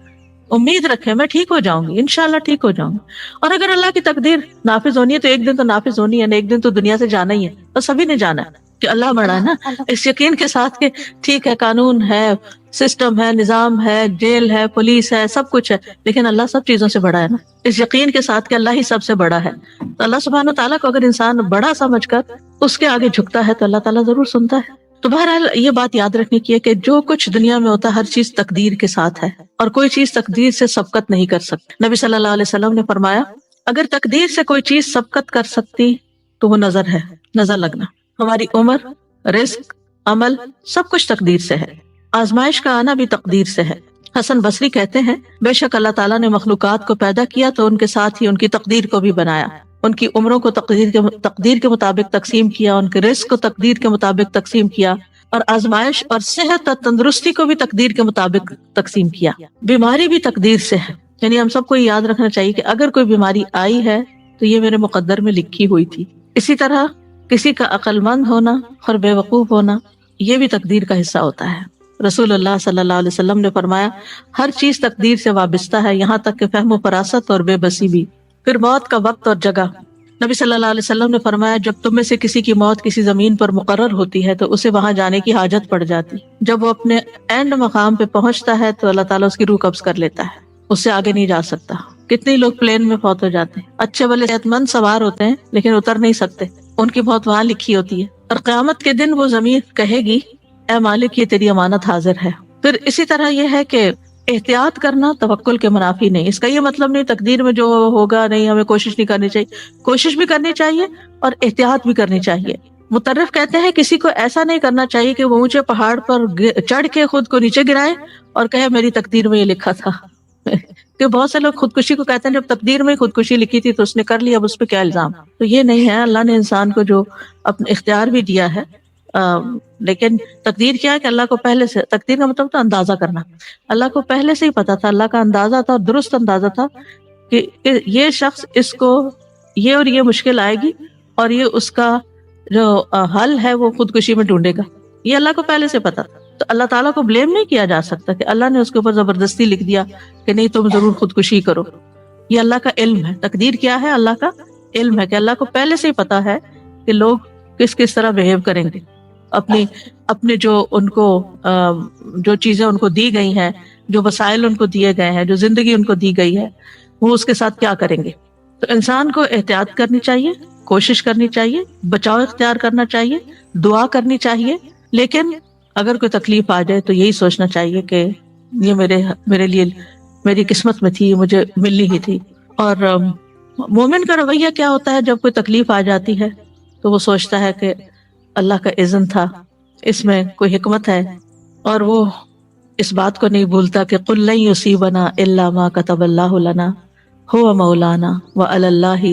امید رکھیں میں ٹھیک ہو جاؤں گی، انشاءاللہ ٹھیک ہو جاؤں گی. اور اگر اللہ کی تقدیر نافذ ہونی ہے تو ایک دن تو نافذ ہونی ہے، ایک دن تو دنیا سے جانا ہی ہے، اور سبھی نے جانا ہے کہ اللہ بڑا ہے نا. اس یقین کے ساتھ کہ ٹھیک ہے، قانون ہے، سسٹم ہے، نظام ہے، جیل ہے، پولیس ہے، سب کچھ ہے، لیکن اللہ سب چیزوں سے بڑا ہے نا. اس یقین کے ساتھ کہ اللہ ہی سب سے بڑا ہے، تو اللہ سبحانہ تعالیٰ کو اگر انسان بڑا سمجھ کر اس کے آگے جھکتا ہے تو اللہ تعالیٰ ضرور سنتا ہے. تو بہرحال یہ بات یاد رکھنے کی ہے کہ جو کچھ دنیا میں ہوتا ہے ہر چیز تقدیر کے ساتھ ہے، اور کوئی چیز تقدیر سے سبقت نہیں کر سکتی. نبی صلی اللہ علیہ وسلم نے فرمایا اگر تقدیر سے کوئی چیز سبقت کر سکتی تو وہ نظر ہے، نظر لگنا. ہماری عمر، رزق، عمل، سب کچھ تقدیر سے ہے. آزمائش کا آنا بھی تقدیر سے ہے. حسن بصری کہتے ہیں بے شک اللہ تعالیٰ نے مخلوقات کو پیدا کیا تو ان کے ساتھ ہی ان کی تقدیر کو بھی بنایا. ان کی عمروں کو تقدیر کے مطابق تقسیم کیا، ان کے رزق کو تقدیر کے مطابق تقسیم کیا، اور آزمائش اور صحت اور تندرستی کو بھی تقدیر کے مطابق تقسیم کیا. بیماری بھی تقدیر سے ہے. یعنی ہم سب کو یاد رکھنا چاہیے کہ اگر کوئی بیماری آئی ہے تو یہ میرے مقدر میں لکھی ہوئی تھی. اسی طرح کسی کا عقل مند ہونا اور بے وقوف ہونا یہ بھی تقدیر کا حصہ ہوتا ہے. رسول اللہ صلی اللہ علیہ وسلم نے فرمایا ہر چیز تقدیر سے وابستہ ہے، یہاں تک کہ فہم و فراست اور بے بسی بھی. پھر موت کا وقت اور جگہ. نبی صلی اللہ علیہ وسلم نے فرمایا جب تم میں سے کسی کی موت کسی زمین پر مقرر ہوتی ہے تو اسے وہاں جانے کی حاجت پڑ جاتی. جب وہ اپنے اینڈ مقام پہ پہنچتا ہے تو اللہ تعالیٰ اس کی روح قبض کر لیتا ہے، اس سے آگے نہیں جا سکتا. کتنے لوگ پلین میں فوت ہو جاتے ہیں، اچھے بھلے صحت مند سوار ہوتے ہیں لیکن اتر نہیں سکتے، ان کی موت وہاں لکھی ہوتی ہے. اور قیامت کے دن وہ زمین کہے گی اے مالک یہ تیری امانت حاضر ہے. پھر اسی طرح یہ ہے کہ احتیاط کرنا توکل کے منافی نہیں. اس کا یہ مطلب نہیں تقدیر میں جو ہوگا نہیں ہمیں کوشش نہیں کرنی چاہیے، کوشش بھی کرنی چاہیے اور احتیاط بھی کرنی چاہیے. مترف کہتے ہیں کسی کو ایسا نہیں کرنا چاہیے کہ وہ اونچے پہاڑ پر چڑھ کے خود کو نیچے گرائے اور کہے میری تقدیر میں یہ لکھا تھا کہ بہت سے لوگ خودکشی کو کہتے ہیں جب تقدیر میں خودکشی لکھی تھی تو اس نے کر لیا، اب اس پہ کیا الزام؟ تو یہ نہیں ہے، اللہ نے انسان کو جو اپنا اختیار بھی دیا ہے، لیکن تقدیر کیا ہے کہ اللہ کو پہلے سے، تقدیر کا مطلب تھا اندازہ کرنا، اللہ کو پہلے سے ہی پتا تھا، اللہ کا اندازہ تھا، درست اندازہ تھا کہ یہ شخص اس کو یہ اور یہ مشکل آئے گی اور یہ اس کا جو حل ہے وہ خودکشی میں ڈھونڈے گا، یہ اللہ کو پہلے سے پتا تھا۔ تو اللہ تعالیٰ کو بلیم نہیں کیا جا سکتا کہ اللہ نے اس کے اوپر زبردستی لکھ دیا کہ نہیں تم ضرور خودکشی کرو، یہ اللہ کا علم ہے۔ تقدیر کیا ہے؟ اللہ کا علم ہے کہ اللہ کو پہلے سے ہی پتا ہے کہ لوگ کس کس طرح بہیو کریں گے، اپنے جو ان کو جو چیزیں ان کو دی گئی ہیں، جو وسائل ان کو دیے گئے ہیں، جو زندگی ان کو دی گئی ہے، وہ اس کے ساتھ کیا کریں گے۔ تو انسان کو احتیاط کرنی چاہیے، کوشش کرنی چاہیے، بچاؤ اختیار کرنا چاہیے، دعا کرنی چاہیے، لیکن اگر کوئی تکلیف آ جائے تو یہی سوچنا چاہیے کہ یہ میرے لیے میری قسمت میں تھی، مجھے ملنی ہی تھی۔ اور مومن کا رویہ کیا ہوتا ہے جب کوئی تکلیف آ جاتی ہے تو وہ سوچتا ہے کہ اللہ کا اذن تھا، اس میں کوئی حکمت ہے، اور وہ اس بات کو نہیں بھولتا کہ قل لن یصیبنا الا ما كتب اللہ لنا هو مولانا وعلی اللہ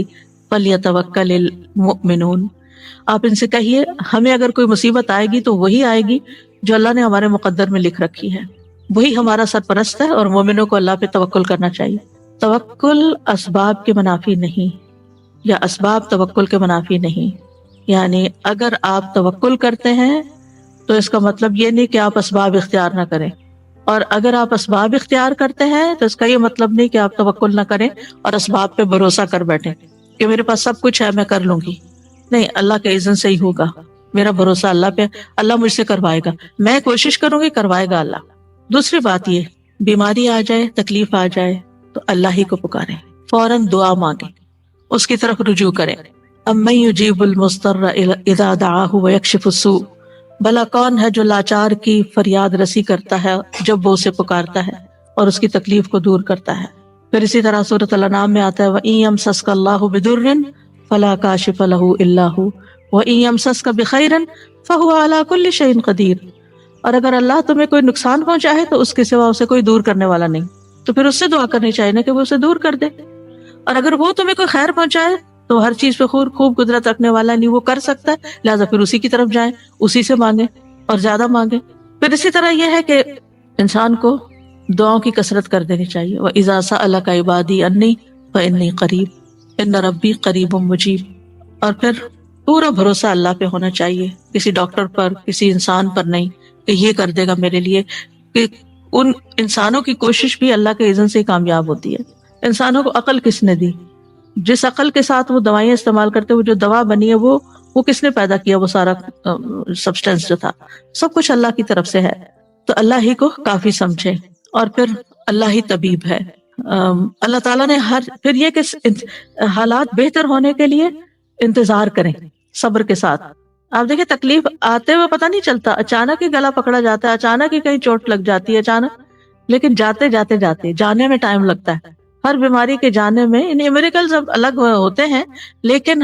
فلیتوکل المؤمنون۔ آپ ان سے کہیے ہمیں اگر کوئی مصیبت آئے گی تو وہی آئے گی جو اللہ نے ہمارے مقدر میں لکھ رکھی ہے، وہی ہمارا سرپرست ہے، اور مومنوں کو اللہ پہ توکل کرنا چاہیے۔ توکل اسباب کے منافی نہیں، یا اسباب توکل کے منافی نہیں، یعنی اگر آپ توکل کرتے ہیں تو اس کا مطلب یہ نہیں کہ آپ اسباب اختیار نہ کریں، اور اگر آپ اسباب اختیار کرتے ہیں تو اس کا یہ مطلب نہیں کہ آپ توکل نہ کریں اور اسباب پہ بھروسہ کر بیٹھیں کہ میرے پاس سب کچھ ہے میں کر لوں گی۔ نہیں، اللہ کے اذن سے ہی ہوگا، میرا بھروسہ اللہ پہ، اللہ مجھ سے کروائے گا، میں کوشش کروں گی، کروائے گا اللہ۔ دوسری بات یہ، بیماری آ جائے، تکلیف آ جائے تو اللہ ہی کو پکاریں، فوراً دعا مانگیں، اس کی طرف رجوع کریں۔ امن یجیب المضطر اذا دعاہ ویکشف السوء، بھلا کون ہے جو لاچار کی فریاد رسی کرتا ہے جب وہ اسے پکارتا ہے اور اس کی تکلیف کو دور کرتا ہے۔ پھر اسی طرح سورۃ الانعام میں آتا ہے وَإِن يَمْسَسْكَ اللَّهُ بِضُرٍّ فَلَا كَاشِفَ لَهُ إِلَّا هُوَ وَإِن يَمْسَسْكَ بِخَيْرٍ فَهُوَ عَلَى كُلِّ شَيْءٍ قَدِيرٌ، اور اگر اللہ تمہیں کوئی نقصان پہنچائے تو اس کے سوا اسے کوئی دور کرنے والا نہیں، تو پھر اس سے دعا کرنی چاہیے نا کہ وہ اسے دور کر دے، اور اگر وہ تمہیں کوئی خیر پہنچائے تو ہر چیز پہ خوب قدرت رکھنے والا نہیں، وہ کر سکتا ہے، لہٰذا پھر اسی کی طرف جائیں، اسی سے مانگیں اور زیادہ مانگیں۔ پھر اسی طرح یہ ہے کہ انسان کو دعاؤں کی کثرت کر دینی چاہیے۔ وَإِذَا سَأَلَكَ عِبَادِي عَنِّي فَإِنِّي قَرِيبٌ إِنَّ رَبِّي قَرِيبٌ مُجِيبٌ، اور پھر پورا بھروسہ اللہ پہ ہونا چاہیے، کسی ڈاکٹر پر، کسی انسان پر نہیں کہ یہ کر دے گا میرے لیے، کہ ان انسانوں کی کوشش بھی اللہ کے اذن سے ہی کامیاب ہوتی ہے۔ انسانوں کو عقل کس نے دی؟ جس عقل کے ساتھ وہ دوائیں استعمال کرتے ہوئے جو دوا بنی ہے وہ کس نے پیدا کیا؟ وہ سارا سبسٹینس جو تھا، سب کچھ اللہ کی طرف سے ہے، تو اللہ ہی کو کافی سمجھے، اور پھر اللہ ہی طبیب ہے۔ اللہ تعالیٰ نے پھر یہ کہ حالات بہتر ہونے کے لیے انتظار کریں صبر کے ساتھ۔ آپ دیکھیں تکلیف آتے ہوئے پتہ نہیں چلتا، اچانک ہی گلا پکڑا جاتا ہے، اچانک ہی کہیں چوٹ لگ جاتی ہے اچانک، لیکن جاتے جانے میں ٹائم لگتا ہے۔ ہر بیماری کے جانے میں یعنی میریکلز اب الگ ہوتے ہیں، لیکن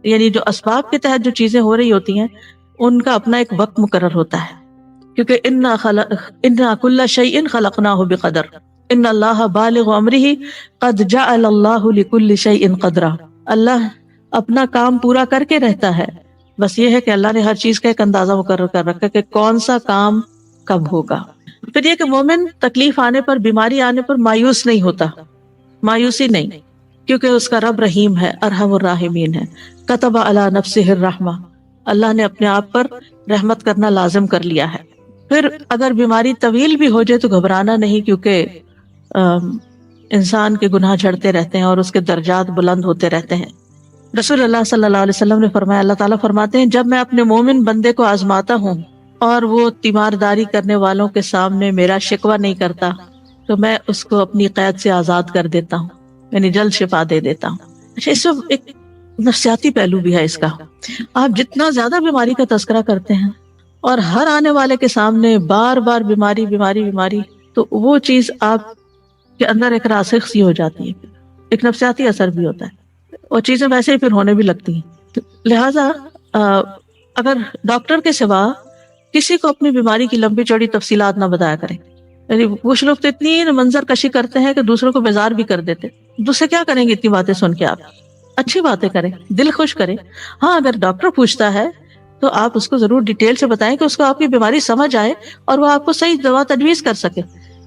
یعنی جو اسباب کے تحت جو چیزیں ہو رہی ہوتی ہیں ان کا اپنا ایک وقت مقرر ہوتا ہے، کیونکہ انا کل شیء خلقناہ بقدر ان اللہ بالغ امرہ قد جعل اللہ لکل شیء قدرا۔ اللہ اپنا کام پورا کر کے رہتا ہے، بس یہ ہے کہ اللہ نے ہر چیز کا ایک اندازہ مقرر کر رکھا کہ کون سا کام کب ہوگا۔ پھر یہ کہ مومن تکلیف آنے پر، بیماری آنے پر مایوس نہیں ہوتا، مایوسی نہیں، کیونکہ اس کا رب رحیم ہے، ارحم الراحمین ہے۔ کتب علی نفسہ الرحمہ، اللہ نے اپنے آپ پر رحمت کرنا لازم کر لیا ہے۔ پھر اگر بیماری طویل بھی ہو جائے تو گھبرانا نہیں، کیونکہ انسان کے گناہ جھڑتے رہتے ہیں اور اس کے درجات بلند ہوتے رہتے ہیں۔ رسول اللہ صلی اللہ علیہ وسلم نے فرمایا، اللہ تعالیٰ فرماتے ہیں جب میں اپنے مومن بندے کو آزماتا ہوں اور وہ تیمارداری کرنے والوں کے سامنے میرا شکوہ نہیں کرتا تو میں اس کو اپنی قید سے آزاد کر دیتا ہوں، یعنی جلد شفا دے دیتا ہوں۔ اچھا، اس میں ایک نفسیاتی پہلو بھی ہے اس کا۔ آپ جتنا زیادہ بیماری کا تذکرہ کرتے ہیں اور ہر آنے والے کے سامنے بار بار بیماری بیماری بیماری، تو وہ چیز آپ کے اندر ایک راسخ سی ہو جاتی ہے، ایک نفسیاتی اثر بھی ہوتا ہے، اور چیزیں ویسے ہی پھر ہونے بھی لگتی ہیں۔ لہٰذا اگر ڈاکٹر کے سوا کسی کو اپنی بیماری کی لمبی چوڑی تفصیلات نہ بتایا کریں. یعنی کچھ لوگ تو اتنی منظر کشی کرتے ہیں کہ دوسروں کو بیزار بھی کر دیتے. دوسرے کیا کریں گے اتنی باتیں سن کے؟ آپ اچھی باتیں کریں، دل خوش کریں. ہاں اگر ڈاکٹر پوچھتا ہے تو آپ اس کو ضرور ڈیٹیل سے بتائیں کہ اس کو آپ کی بیماری سمجھ آئے اور وہ آپ کو صحیح دوا تجویز کر سکے.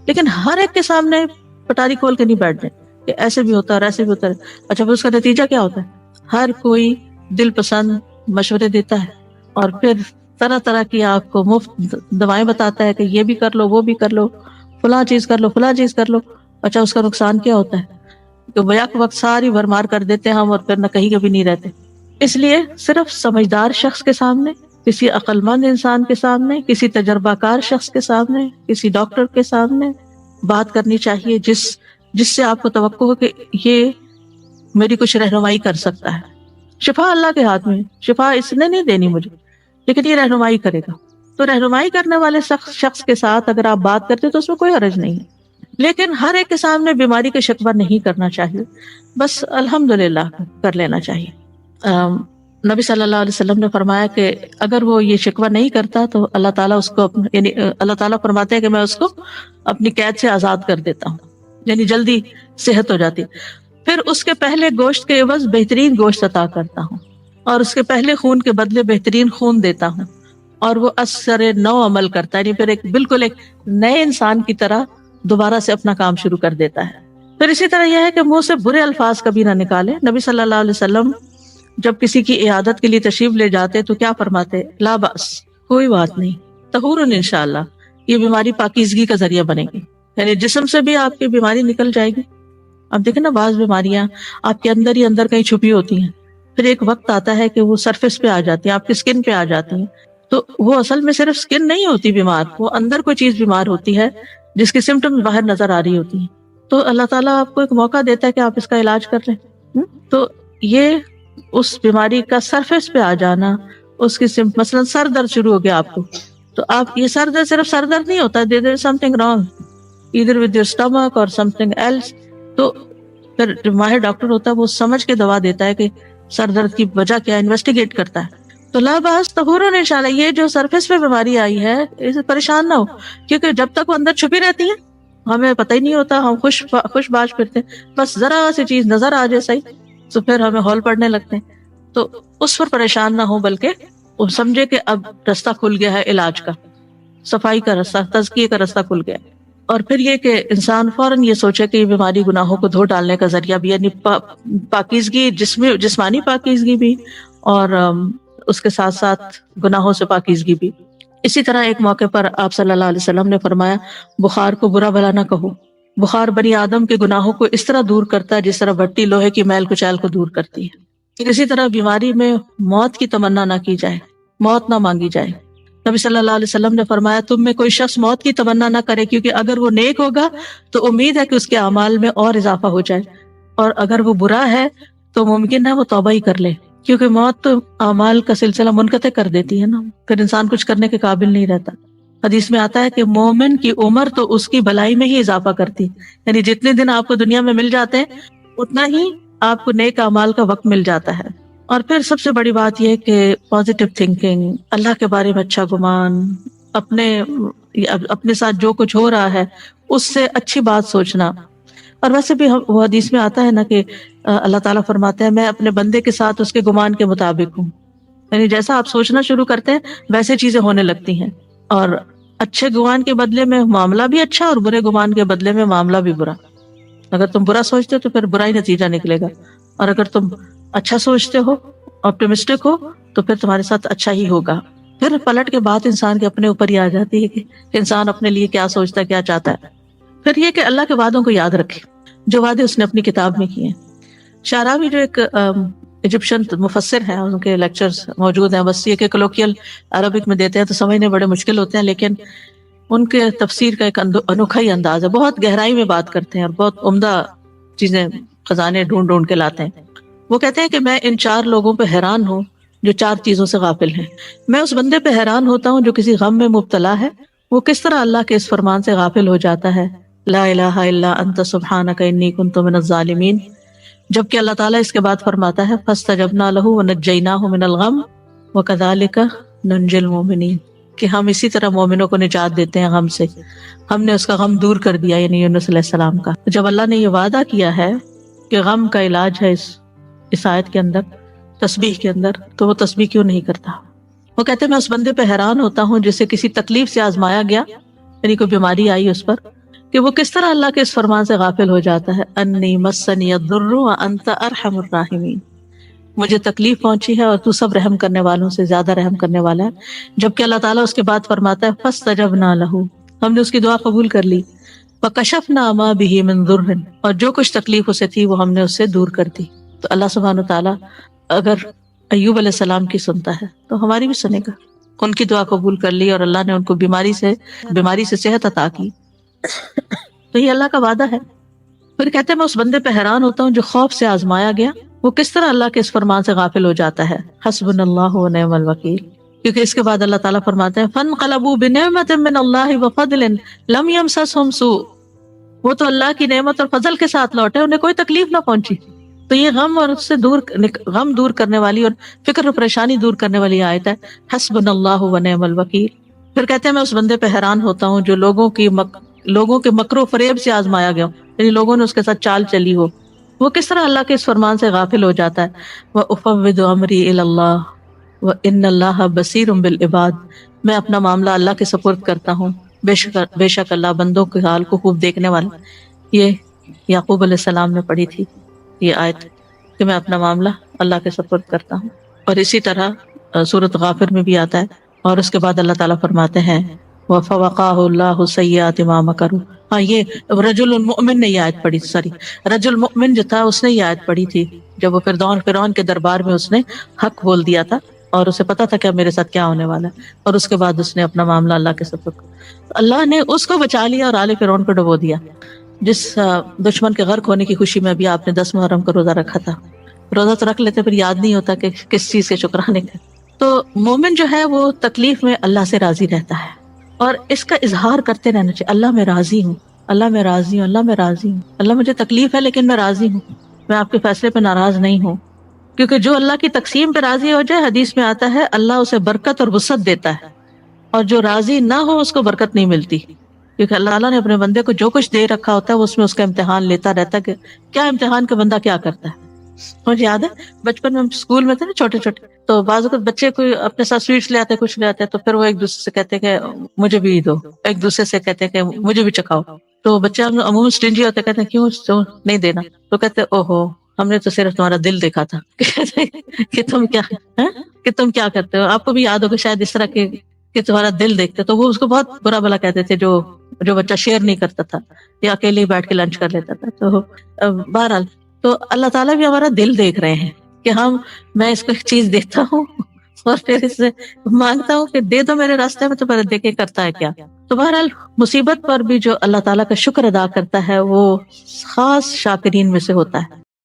لیکن ہر ایک کے سامنے پٹاری کھول کے نہیں بیٹھ جائیں کہ ایسے بھی ہوتا ہے اور ایسے بھی ہوتا ہے. اچھا پھر اس کا نتیجہ کیا ہوتا ہے؟ ہر کوئی دل پسند مشورے دیتا ہے اور پھر طرح طرح کی آپ کو مفت دوائیں بتاتا ہے کہ یہ بھی کر لو، وہ بھی کر لو، فلاں چیز کر لو، فلاں چیز کر لو. اچھا اس کا نقصان کیا ہوتا ہے؟ کہ بیک وقت ساری بھرمار کر دیتے ہیں ہم اور پھر نہ کہیں کبھی نہیں رہتے. اس لیے صرف سمجھدار شخص کے سامنے، کسی عقل مند انسان کے سامنے، کسی تجربہ کار شخص کے سامنے، کسی ڈاکٹر کے سامنے بات کرنی چاہیے جس سے آپ کو توقع ہو کہ یہ میری کچھ رہنمائی کر سکتا ہے. شفا اللہ کے ہاتھ میں ہے، شفا اس نے نہیں دینی مجھے، لیکن یہ رہنمائی کرے گا. تو رہنمائی کرنے والے شخص کے ساتھ اگر آپ بات کرتے تو اس میں کوئی حرج نہیں ہے. لیکن ہر ایک کے سامنے بیماری کا شکوہ نہیں کرنا چاہیے، بس الحمدللہ کر لینا چاہیے. نبی صلی اللہ علیہ وسلم نے فرمایا کہ اگر وہ یہ شکوہ نہیں کرتا تو اللہ تعالیٰ اس کو یعنی اللہ تعالیٰ فرماتے ہیں کہ میں اس کو اپنی قید سے آزاد کر دیتا ہوں، یعنی جلدی صحت ہو جاتی. پھر اس کے پہلے گوشت کے عوض بہترین گوشت عطا کرتا ہوں اور اس کے پہلے خون کے بدلے بہترین خون دیتا ہوں، اور وہ اثر نو عمل کرتا ہے، یعنی پھر بالکل ایک نئے انسان کی طرح دوبارہ سے اپنا کام شروع کر دیتا ہے. پھر اسی طرح یہ ہے کہ منہ سے برے الفاظ کبھی نہ نکالے. نبی صلی اللہ علیہ وسلم جب کسی کی عیادت کے لیے تشریف لے جاتے تو کیا فرماتے؟ لا باس، کوئی بات نہیں، طہور انشاءاللہ، یہ بیماری پاکیزگی کا ذریعہ بنے گی، یعنی جسم سے بھی آپ کی بیماری نکل جائے گی. اب دیکھیں نا بعض بیماریاں آپ کے اندر ہی اندر کہیں چھپی ہوتی ہیں، پھر ایک وقت آتا ہے کہ وہ سرفیس پہ آ جاتی ہیں، آپ کی سکن پہ آ جاتی ہیں. تو وہ اصل میں صرف سکن نہیں ہوتی بیمار، وہ اندر کوئی چیز بیمار ہوتی ہے جس کی سمٹمز باہر نظر آ رہی ہوتی ہیں. تو اللہ تعالیٰ آپ کو ایک موقع دیتا ہے کہ آپ اس کا علاج کر لیں. تو یہ اس بیماری کا سرفیس پہ آ جانا، اس کی مثلا سر درد شروع ہو گیا آپ کو، تو آپ یہ سر درد صرف سر درد نہیں ہوتا، there is something wrong either with your stomach or something else. تو پھر جو ماہر ڈاکٹر ہوتا ہے وہ سمجھ کے دوا دیتا ہے کہ سر درد کی وجہ کیا ہے، انویسٹیگیٹ کرتا ہے. تو لا باس طہور انشاءاللہ، یہ جو سرفیس پہ بیماری آئی ہے اس سے پریشان نہ ہو، کیونکہ جب تک وہ اندر چھپی رہتی ہے ہمیں پتہ ہی نہیں ہوتا، ہم خوش باش پھرتے ہیں، بس ذرا سی چیز نظر آ جائے صحیح تو پھر ہمیں ہول پڑنے لگتے ہیں. تو اس پر پریشان نہ ہو، بلکہ وہ سمجھے کہ اب رستہ کھل گیا ہے علاج کا، صفائی کا رستہ، تزکیے کا رستہ کھل گیا. اور پھر یہ کہ انسان فوراً یہ سوچے کہ یہ بیماری گناہوں کو دھو ڈالنے کا ذریعہ بھی، یعنی پاکیزگی، جسمانی پاکیزگی بھی اور اس کے ساتھ ساتھ گناہوں سے پاکیزگی بھی. اسی طرح ایک موقع پر آپ صلی اللہ علیہ وسلم نے فرمایا بخار کو برا بھلا نہ کہو، بخار بنی آدم کے گناہوں کو اس طرح دور کرتا ہے جس طرح بھٹی لوہے کی میل کچیل کو دور کرتی ہے. اسی طرح بیماری میں موت کی تمنا نہ کی جائے، موت نہ مانگی جائے. نبی صلی اللہ علیہ وسلم نے فرمایا تم میں کوئی شخص موت کی تمنا نہ کرے، کیونکہ اگر وہ نیک ہوگا تو امید ہے کہ اس کے اعمال میں اور اضافہ ہو جائے، اور اگر وہ برا ہے تو ممکن ہے وہ توبہ ہی کر لے، کیونکہ موت تو اعمال کا سلسلہ منقطع کر دیتی ہے نا، پھر انسان کچھ کرنے کے قابل نہیں رہتا. حدیث میں آتا ہے کہ مومن کی عمر تو اس کی بھلائی میں ہی اضافہ کرتی، یعنی جتنے دن آپ کو دنیا میں مل جاتے ہیں اتنا ہی آپ کو نیک اعمال کا وقت مل جاتا ہے. اور پھر سب سے بڑی بات یہ کہ پازیٹیو تھنکنگ، اللہ کے بارے میں اچھا گمان، اپنے ساتھ جو کچھ ہو رہا ہے اس سے اچھی بات سوچنا. اور ویسے بھی وہ حدیث میں آتا ہے نا کہ اللہ تعالیٰ فرماتے ہیں میں اپنے بندے کے ساتھ اس کے گمان کے مطابق ہوں، یعنی جیسا آپ سوچنا شروع کرتے ہیں ویسے چیزیں ہونے لگتی ہیں. اور اچھے گمان کے بدلے میں معاملہ بھی اچھا اور برے گمان کے بدلے میں معاملہ بھی برا. اگر تم برا سوچتے ہو تو پھر برا ہی نتیجہ نکلے گا، اور اگر تم اچھا سوچتے ہو، آپٹیمسٹک ہو، تو پھر تمہارے ساتھ اچھا ہی ہوگا. پھر پلٹ کے بات انسان کے اپنے اوپر ہی آ جاتی ہے کہ انسان اپنے لیے کیا سوچتا ہے، کیا چاہتا ہے. پھر یہ کہ اللہ کے وعدوں کو یاد رکھے، جو وعدے اس نے اپنی کتاب میں کیے ہیں. شعراوی جو ایک ایجپشن مفسر ہیں، ان کے لیکچرز موجود ہیں، بس یہ کہ کلوکیل عربک میں دیتے ہیں تو سمجھنے بڑے مشکل ہوتے ہیں، لیکن ان کے تفسیر کا ایک انوکھا ہی انداز ہے، بہت گہرائی میں بات کرتے ہیں اور بہت عمدہ چیزیں، خزانے ڈھونڈ ڈھونڈ کے لاتے ہیں. وہ کہتے ہیں کہ میں ان 4 لوگوں پہ حیران ہوں جو 4 چیزوں سے غافل ہیں. میں اس بندے پہ حیران ہوتا ہوں جو کسی غم میں مبتلا ہے، وہ کس طرح اللہ کے اس فرمان سے غافل ہو جاتا ہے، لا الہ الا انت سبحانک انی کنت من الظالمین، جبکہ اللہ تعالیٰ اس کے بعد فرماتا ہے فاستجبنا لہ ونجیناہ من الغم وَكَذَلِكَ نُنْجِي الْمُؤْمِنِينَ، کہ ہم اسی طرح مومنوں کو نجات دیتے ہیں غم سے. ہم نے اس کا غم دور کر دیا، یعنی یونس علیہ السلام کا. جب اللہ نے یہ وعدہ کیا ہے کہ غم کا علاج ہے اس آیت کے اندر، تسبیح کے اندر، تو وہ تسبیح کیوں نہیں کرتا؟ وہ کہتے ہیں میں اس بندے پہ حیران ہوتا ہوں جسے کسی تکلیف سے آزمایا گیا، یعنی کوئی بیماری آئی اس پر، کہ وہ کس طرح اللہ کے اس فرمان سے غافل ہو جاتا ہے. انی مسنی الضر وانت ارحم الراحمین، مجھے تکلیف پہنچی ہے اور تو سب رحم کرنے والوں سے زیادہ رحم کرنے والا ہے. جبکہ اللہ تعالیٰ اس کے بعد فرماتا ہے فاستجبنا لہ، ہم نے اس کی دعا قبول کر لی. وکشفنا ما بہ من ضر، اور جو کچھ تکلیف اسے تھی وہ ہم نے اس سے دور کر دی. تو اللہ سبحانہ وتعالیٰ اگر ایوب علیہ السلام کی سنتا ہے تو ہماری بھی سنے گا. ان کی دعا قبول کر لی اور اللہ نے ان کو بیماری سے صحت عطا کی. تو یہ اللہ کا وعدہ ہے. پھر کہتے ہیں میں اس بندے پہ حیران ہوتا ہوں جو خوف سے آزمایا گیا، وہ کس طرح اللہ کے اس فرمان سے غافل ہو جاتا ہے. حسبنا اللہ ونعم الوکیل. کیونکہ اس کے بعد اللہ تعالیٰ فرماتے ہیں فانقلبوا بنعمت من اللہ وفضل لم یمسسہم سوء، وہ تو اللہ کی نعمت اور فضل کے ساتھ لوٹے، انہیں کوئی تکلیف نہ پہنچی. تو یہ غم اور اس سے غم دور کرنے والی اور فکر اور پریشانی دور کرنے والی آیت ہے حسبنا اللہ ونعم الوکیل. پھر کہتے ہیں میں اس بندے پہ حیران ہوتا ہوں جو لوگوں کے مکر و فریب سے آزمایا گیا، یعنی لوگوں نے اس کے ساتھ چال چلی ہو، وہ کس طرح اللہ کے اس فرمان سے غافل ہو جاتا ہے. وَأُفَوِّضُ أَمْرِي إِلَى اللَّهِ وَإِنَّ اللَّهَ بَصِيرٌ بِالْعِبَادِ، میں اپنا معاملہ اللہ کے سپرد کرتا ہوں، بے شک اللہ بندوں کے حال کو خوب دیکھنے والا. یہ یعقوب علیہ السلام نے پڑھی تھی یہ آیت کہ میں اپنا معاملہ اللہ کے سپرد کرتا ہوں. اور اسی طرح سورۃ غافر میں بھی آتا ہے. اور اس کے بعد اللہ تعالیٰ فرماتے ہیں وَفَوَقَاهُ اللَّهُ سَيِّئَاتِ مَا مَكَرُوا. ہاں یہ رجل المؤمن نے یہ آیت پڑھی، رجل المؤمن جو تھا اس نے یہ آیت پڑھی تھی جب وہ فرعون کے دربار میں اس نے حق بول دیا تھا اور اسے پتا تھا کہ اب میرے ساتھ کیا ہونے والا ہے، اور اس کے بعد اس نے اپنا معاملہ اللہ کے سپرد کیا. اللہ نے اس کو بچا لیا اور آل فرعون کو ڈبو دیا. جس دشمن کے غرق ہونے کی خوشی میں بھی آپ نے 10 محرم کا روزہ رکھا تھا. روزہ تو رکھ لیتے پھر یاد نہیں ہوتا کہ کس چیز کے شکرانے کا. تو مومن جو ہے وہ تکلیف میں اللہ سے راضی رہتا ہے اور اس کا اظہار کرتے رہنا چاہیے. اللہ میں راضی ہوں، اللہ میں راضی ہوں، اللہ میں راضی ہوں، اللہ مجھے تکلیف ہے لیکن میں راضی ہوں، میں آپ کے فیصلے پہ ناراض نہیں ہوں. کیونکہ جو اللہ کی تقسیم پہ راضی ہو جائے، حدیث میں آتا ہے اللہ اسے برکت اور وسعت دیتا ہے، اور جو راضی نہ ہو اس کو برکت نہیں ملتی. کیونکہ اللہ تعالیٰ نے اپنے بندے کو جو کچھ دے رکھا ہوتا ہے وہ اس میں اس کا امتحان لیتا رہتا ہے کہ کیا امتحان کا بندہ کیا کرتا ہے. مجھے یاد ہے بچپن میں ہم اسکول میں تھے نا چھوٹے چھوٹے، تو بعض اوقات بچے کوئی اپنے ساتھ سویٹس لے آتے، کچھ لے آتے، تو پھر وہ ایک دوسرے سے کہتے کہ مجھے بھی دو، ایک دوسرے سے کہتے کہ مجھے بھی چکھاؤ. تو بچے عموماً اسٹرنجی ہوتے، کہتے ہیں کیوں نہیں دینا، تو کہتے اوہو ہم نے تو صرف تمہارا دل دیکھا تھا کہ تم کیا کرتے ہو. آپ کو بھی یاد ہوگا شاید اس طرح کے کہ تمہارا دل دیکھتے. تو وہ اس کو بہت برا بلا کہتے تھے جو بچہ شیئر نہیں کرتا تھا یا اکیلے ہی بیٹھ کے لنچ کر لیتا تھا. تو بہرحال تو اللہ تعالیٰ بھی ہمارا دل دیکھ رہے ہیں کہ میں اس کو ایک چیز دیتا ہوں اور پھر اس سے مانگتا ہوں کہ دے دو میرے راستے میں، تو پھر دیکھے کرتا ہے کیا. تو بہرحال مصیبت پر بھی جو اللہ تعالیٰ کا شکر ادا کرتا ہے وہ خاص شاکرین میں سے ہوتا ہے.